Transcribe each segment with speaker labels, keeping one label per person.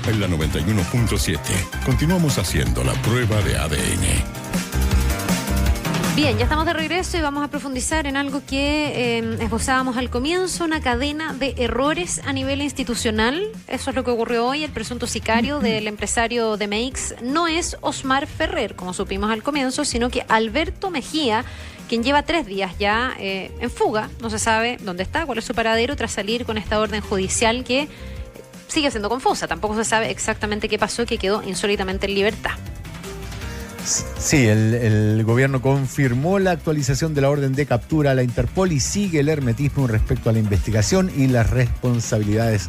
Speaker 1: en la 91.7. Continuamos haciendo la prueba de ADN.
Speaker 2: Bien, ya estamos de regreso y vamos a profundizar en algo que esbozábamos al comienzo, una cadena de errores a nivel institucional. Eso es lo que ocurrió hoy. El presunto sicario del empresario de Meix no es Osmar Ferrer, como supimos al comienzo, sino que Alberto Mejía, quien lleva 3 días ya en fuga. No se sabe dónde está, cuál es su paradero, tras salir con esta orden judicial que sigue siendo confusa. Tampoco se sabe exactamente qué pasó, que quedó insólitamente en libertad.
Speaker 3: Sí, el gobierno confirmó la actualización de la orden de captura a la Interpol y sigue el hermetismo respecto a la investigación y las responsabilidades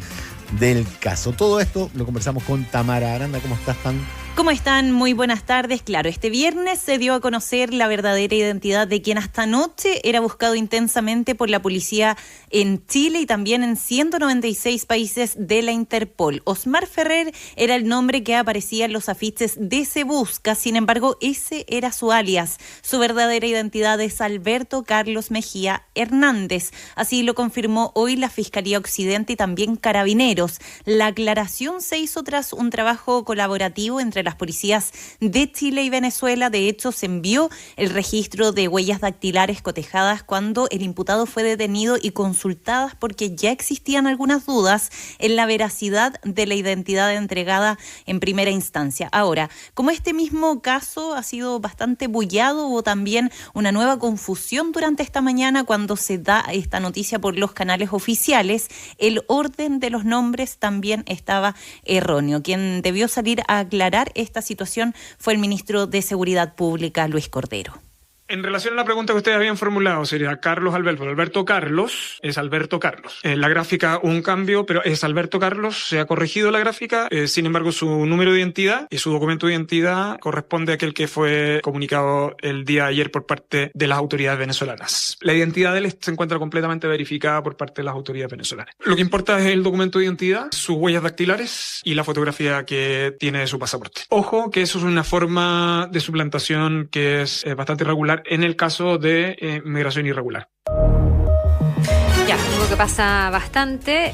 Speaker 3: del caso. Todo esto lo conversamos con Tamara Aranda. ¿Cómo estás, Tam?
Speaker 4: ¿Cómo están? Muy buenas tardes. Claro, este viernes se dio a conocer la verdadera identidad de quien hasta anoche era buscado intensamente por la policía en Chile y también en 196 países de la Interpol. Osmar Ferrer era el nombre que aparecía en los afiches de Se Busca, sin embargo, ese era su alias. Su verdadera identidad es Alberto Carlos Mejía Hernández. Así lo confirmó hoy la Fiscalía Occidente y también Carabineros. La aclaración se hizo tras un trabajo colaborativo entre las policías de Chile y Venezuela. De hecho, se envió el registro de huellas dactilares cotejadas cuando el imputado fue detenido y consultadas porque ya existían algunas dudas en la veracidad de la identidad entregada en primera instancia. Ahora, como este mismo caso ha sido bastante bullado, hubo también una nueva confusión durante esta mañana cuando se da esta noticia por los canales oficiales. El orden de los nombres también estaba erróneo. Quien debió salir a aclarar esta situación fue el ministro de Seguridad Pública, Luis Cordero.
Speaker 5: En relación a la pregunta que ustedes habían formulado, sería Carlos Alberto. Alberto Carlos es Alberto Carlos. En la gráfica un cambio, pero es Alberto Carlos. Se ha corregido la gráfica. Sin embargo, su número de identidad y su documento de identidad corresponde a aquel que fue comunicado el día de ayer por parte de las autoridades venezolanas. La identidad de él se encuentra completamente verificada por parte de las autoridades venezolanas. Lo que importa es el documento de identidad, sus huellas dactilares y la fotografía que tiene de su pasaporte. Ojo que eso es una forma de suplantación que es bastante irregular en el caso de migración irregular.
Speaker 2: Ya, algo que pasa bastante.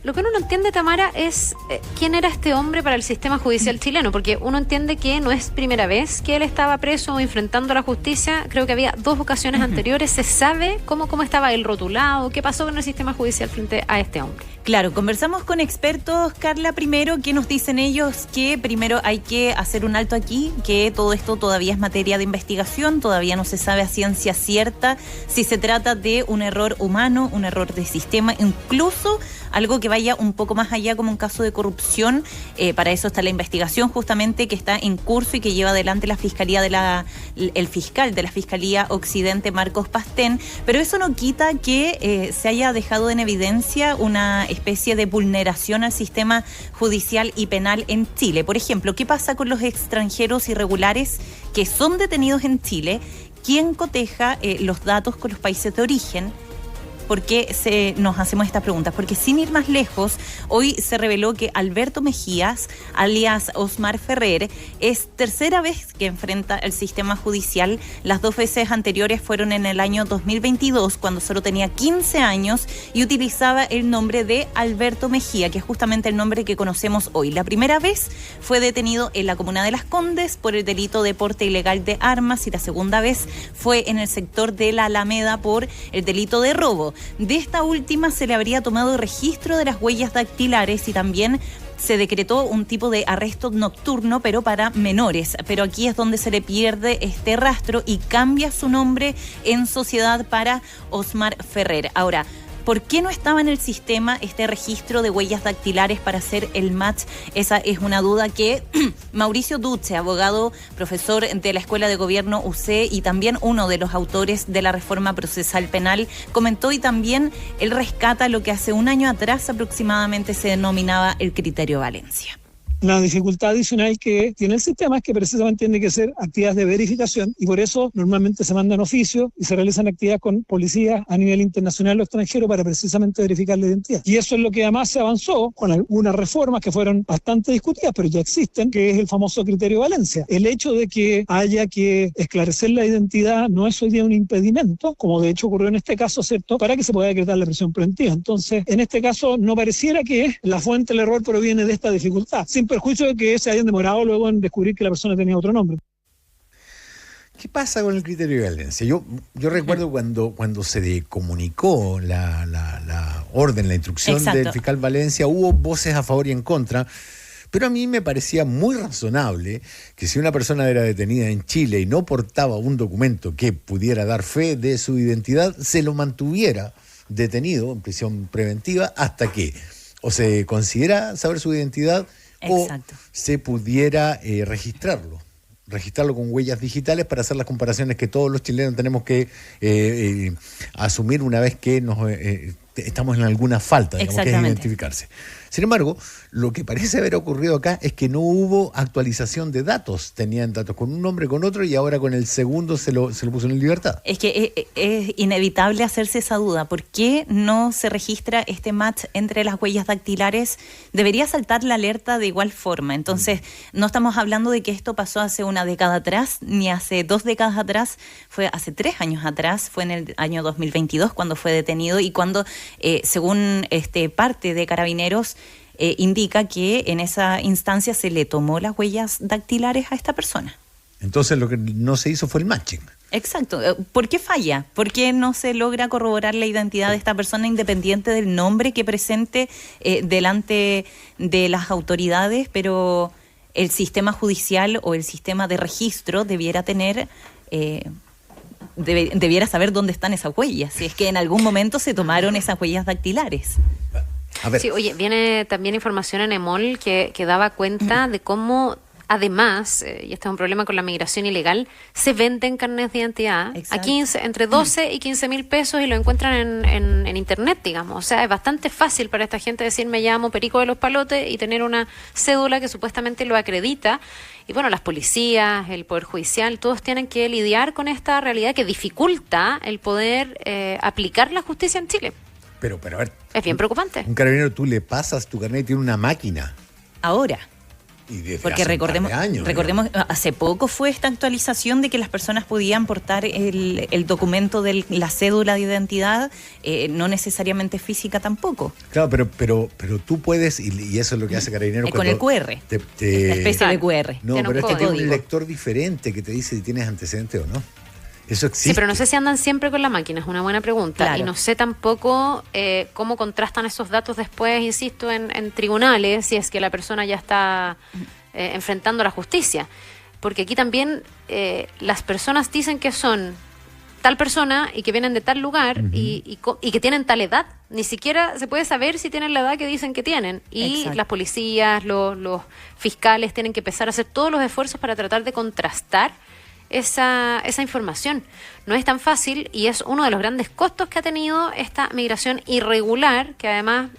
Speaker 2: Lo que uno no entiende, Tamara, es quién era este hombre para el sistema judicial chileno, porque uno entiende que no es primera vez que él estaba preso o enfrentando a la justicia. Creo que había 2 ocasiones anteriores. ¿Se sabe cómo estaba él rotulado? ¿Qué pasó con el sistema judicial frente a este hombre?
Speaker 4: Claro, conversamos con expertos, Carla, primero, que nos dicen ellos que primero hay que hacer un alto aquí, que todo esto todavía es materia de investigación, todavía no se sabe a ciencia cierta si se trata de un error humano, un error de sistema, incluso algo que vaya un poco más allá como un caso de corrupción. Para eso está la investigación justamente que está en curso y que lleva adelante la fiscalía el fiscal de la Fiscalía Occidente, Marcos Pastén, pero eso no quita que se haya dejado en evidencia una especie de vulneración al sistema judicial y penal en Chile. Por ejemplo, ¿qué pasa con los extranjeros irregulares que son detenidos en Chile? ¿Quién coteja los datos con los países de origen? ¿Por qué nos hacemos estas preguntas? Porque sin ir más lejos, hoy se reveló que Alberto Mejías, alias Osmar Ferrer, es tercera vez que enfrenta el sistema judicial. Las 2 veces anteriores fueron en el año 2022, cuando solo tenía 15 años y utilizaba el nombre de Alberto Mejía, que es justamente el nombre que conocemos hoy. La primera vez fue detenido en la comuna de Las Condes por el delito de porte ilegal de armas y la segunda vez fue en el sector de la Alameda por el delito de robo. De esta última se le habría tomado registro de las huellas dactilares y también se decretó un tipo de arresto nocturno, pero para menores. Pero aquí es donde se le pierde este rastro y cambia su nombre en sociedad para Osmar Ferrer. Ahora, ¿por qué no estaba en el sistema este registro de huellas dactilares para hacer el match? Esa es una duda que Mauricio Duce, abogado, profesor de la Escuela de Gobierno UC y también uno de los autores de la reforma procesal penal, comentó, y también él rescata lo que hace un año atrás aproximadamente se denominaba el criterio Valencia.
Speaker 6: La dificultad adicional que tiene el sistema es que precisamente tiene que ser actividades de verificación y por eso normalmente se mandan oficios y se realizan actividades con policías a nivel internacional o extranjero para precisamente verificar la identidad. Y eso es lo que además se avanzó con algunas reformas que fueron bastante discutidas, pero ya existen, que es el famoso criterio Valencia. El hecho de que haya que esclarecer la identidad no es hoy día un impedimento, como de hecho ocurrió en este caso, ¿cierto?, para que se pueda decretar la prisión preventiva. Entonces, en este caso no pareciera que la fuente del error proviene de esta dificultad. sin perjuicio de que se hayan demorado luego en descubrir que la persona tenía otro nombre.
Speaker 3: ¿Qué pasa con el criterio de violencia? Yo recuerdo cuando se comunicó la orden, la instrucción
Speaker 4: Exacto.
Speaker 3: del fiscal Valencia, hubo voces a favor y en contra, pero a mí me parecía muy razonable que si una persona era detenida en Chile y no portaba un documento que pudiera dar fe de su identidad, se lo mantuviera detenido en prisión preventiva hasta que o se considera saber su identidad
Speaker 4: Exacto.
Speaker 3: o se pudiera registrarlo con huellas digitales para hacer las comparaciones que todos los chilenos tenemos que asumir una vez que estamos en alguna falta, digamos, que es identificarse. Sin embargo, lo que parece haber ocurrido acá es que no hubo actualización de datos. Tenían datos con un nombre, con otro, y ahora con el segundo se lo puso en libertad.
Speaker 4: Es que es inevitable hacerse esa duda. ¿Por qué no se registra este match entre las huellas dactilares? Debería saltar la alerta de igual forma. Entonces, no estamos hablando de que esto pasó hace una década atrás, ni hace 2 décadas atrás, fue hace 3 años atrás, fue en el año 2022 cuando fue detenido y cuando, según parte de Carabineros, indica que en esa instancia se le tomó las huellas dactilares a esta persona.
Speaker 3: Entonces lo que no se hizo fue el matching.
Speaker 4: Exacto. ¿Por qué falla? ¿Por qué no se logra corroborar la identidad de esta persona independiente del nombre que presente delante de las autoridades? Pero el sistema judicial o el sistema de registro debiera tener... debiera saber dónde están esas huellas, si es que en algún momento se tomaron esas huellas dactilares.
Speaker 3: A ver.
Speaker 2: Sí, oye, viene también información en EMOL que daba cuenta de cómo, además, y este es un problema con la migración ilegal, se venden carnets de identidad a 15, entre 12 y 15 mil pesos y lo encuentran en internet, digamos. O sea, es bastante fácil para esta gente decir me llamo Perico de los Palotes y tener una cédula que supuestamente lo acredita. Y bueno, las policías, el Poder Judicial, todos tienen que lidiar con esta realidad que dificulta el poder aplicar la justicia en Chile.
Speaker 3: Pero a ver.
Speaker 2: Es bien preocupante.
Speaker 3: Un carabinero, tú le pasas tu carnet y tiene una máquina.
Speaker 4: Ahora.
Speaker 3: Y desde
Speaker 4: Porque
Speaker 3: hace
Speaker 4: recordemos,
Speaker 3: un par de años,
Speaker 4: hace poco fue esta actualización de que las personas podían portar el documento de la cédula de identidad, no necesariamente física tampoco.
Speaker 3: Claro, pero tú puedes, y eso es lo que hace Carabineros
Speaker 4: Con el QR, la especie de QR.
Speaker 3: No,
Speaker 2: Tiene un
Speaker 3: pero tiene un
Speaker 2: código.
Speaker 3: lector diferente que te dice si tienes antecedentes o no. Eso existe.
Speaker 2: Sí, pero no sé si andan siempre con la máquina, es una buena pregunta.
Speaker 4: Claro.
Speaker 2: Y no sé tampoco cómo contrastan esos datos después, insisto, en tribunales, si es que la persona ya está enfrentando la justicia. Porque aquí también las personas dicen que son tal persona y que vienen de tal lugar y que tienen tal edad. Ni siquiera se puede saber si tienen la edad que dicen que tienen. Y
Speaker 4: Exacto.
Speaker 2: las policías, los fiscales tienen que empezar a hacer todos los esfuerzos para tratar de contrastar esa información. No es tan fácil y es uno de los grandes costos que ha tenido esta migración irregular, que además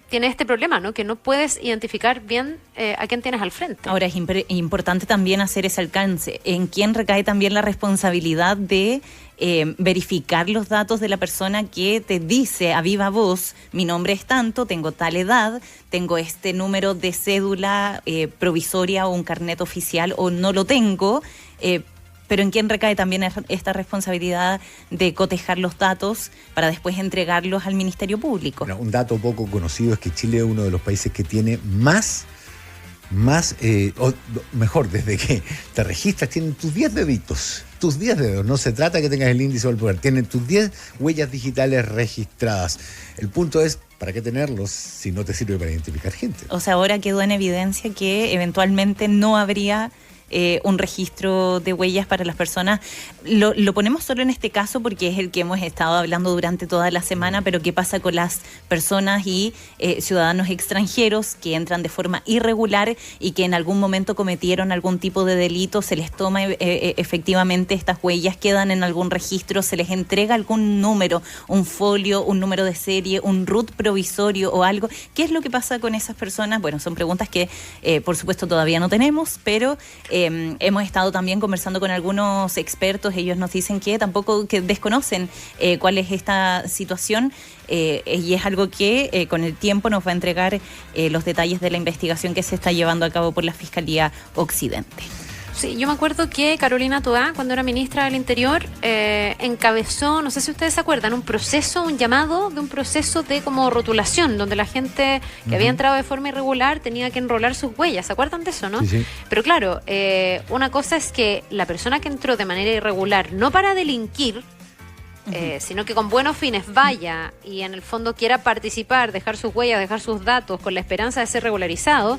Speaker 2: tiene este problema, ¿no? Que no puedes identificar bien a quién tienes al frente.
Speaker 4: Ahora es importante también hacer ese alcance. ¿En quién recae también la responsabilidad de verificar los datos de la persona que te dice a viva voz, mi nombre es tanto, tengo tal edad, tengo este número de cédula provisoria o un carnet oficial o no lo tengo? Pero ¿en quién recae también esta responsabilidad de cotejar los datos para después entregarlos al Ministerio Público?
Speaker 3: Bueno, un dato poco conocido es que Chile es uno de los países que tiene mejor, desde que te registras, tienen tus 10 deditos. Tus 10 dedos. No se trata que tengas el índice o el poder. Tienen tus 10 huellas digitales registradas. El punto es, ¿para qué tenerlos si no te sirve para identificar gente?
Speaker 4: O sea, ahora quedó en evidencia que eventualmente no habría un registro de huellas para las personas. Lo ponemos solo en este caso porque es el que hemos estado hablando durante toda la semana, pero ¿qué pasa con las personas y ciudadanos extranjeros que entran de forma irregular y que en algún momento cometieron algún tipo de delito? Se les toma efectivamente estas huellas, quedan en algún registro, se les entrega algún número, un folio, un número de serie, un RUT provisorio o algo. ¿Qué es lo que pasa con esas personas? Bueno, son preguntas que por supuesto todavía no tenemos, pero hemos estado también conversando con algunos expertos. Ellos nos dicen que tampoco que desconocen cuál es esta situación y es algo que con el tiempo nos va a entregar los detalles de la investigación que se está llevando a cabo por la Fiscalía Occidente.
Speaker 2: Sí, yo me acuerdo que Carolina Toá, cuando era ministra del Interior, encabezó, no sé si ustedes se acuerdan, un llamado de un proceso de como rotulación, donde la gente que había entrado de forma irregular tenía que enrolar sus huellas. ¿Se acuerdan de eso, no?
Speaker 3: Sí, sí.
Speaker 2: Pero claro, una cosa es que la persona que entró de manera irregular, no para delinquir, sino que con buenos fines vaya y en el fondo quiera participar, dejar sus huellas, dejar sus datos con la esperanza de ser regularizado.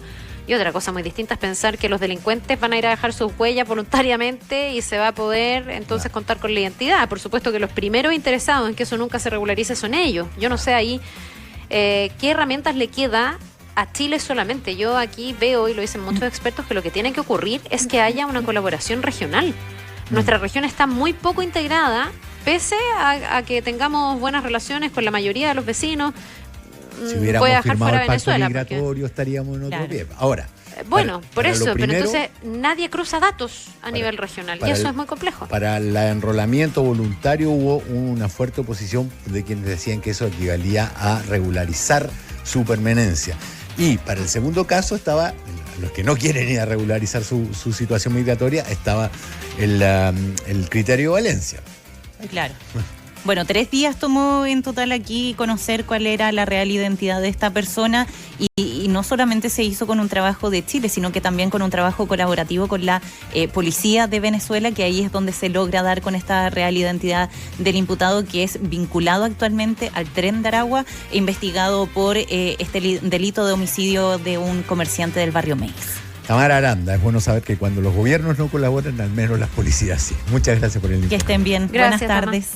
Speaker 2: Y otra cosa muy distinta es pensar que los delincuentes van a ir a dejar sus huellas voluntariamente y se va a poder entonces contar con la identidad. Por supuesto que los primeros interesados en que eso nunca se regularice son ellos. Yo no sé ahí qué herramientas le queda a Chile solamente. Yo aquí veo, y lo dicen muchos expertos, que lo que tiene que ocurrir es que haya una colaboración regional. Nuestra región está muy poco integrada, pese a que tengamos buenas relaciones con la mayoría de los vecinos.
Speaker 3: Si hubiéramos
Speaker 2: voy a dejar
Speaker 3: firmado
Speaker 2: fuera
Speaker 3: el pacto
Speaker 2: Venezuela.
Speaker 3: migratorio, estaríamos en otro pie. Ahora,
Speaker 2: Bueno, por
Speaker 3: para
Speaker 2: eso,
Speaker 3: lo
Speaker 2: pero
Speaker 3: primero,
Speaker 2: entonces nadie cruza datos a nivel regional y eso es muy complejo.
Speaker 3: Para el enrolamiento voluntario hubo una fuerte oposición de quienes decían que eso equivalía a regularizar su permanencia. Y para el segundo caso estaba, los que no quieren ir a regularizar su situación migratoria, estaba el criterio de Valencia.
Speaker 4: Claro. Bueno, 3 días tomó en total aquí conocer cuál era la real identidad de esta persona y no solamente se hizo con un trabajo de Chile, sino que también con un trabajo colaborativo con la policía de Venezuela, que ahí es donde se logra dar con esta real identidad del imputado, que es vinculado actualmente al Tren de Aragua e investigado por este delito de homicidio de un comerciante del barrio Meix.
Speaker 3: Tamara Aranda, es bueno saber que cuando los gobiernos no colaboran, al menos las policías sí. Muchas gracias por el informe.
Speaker 4: Que estén bien.
Speaker 2: Gracias,
Speaker 4: Buenas tardes.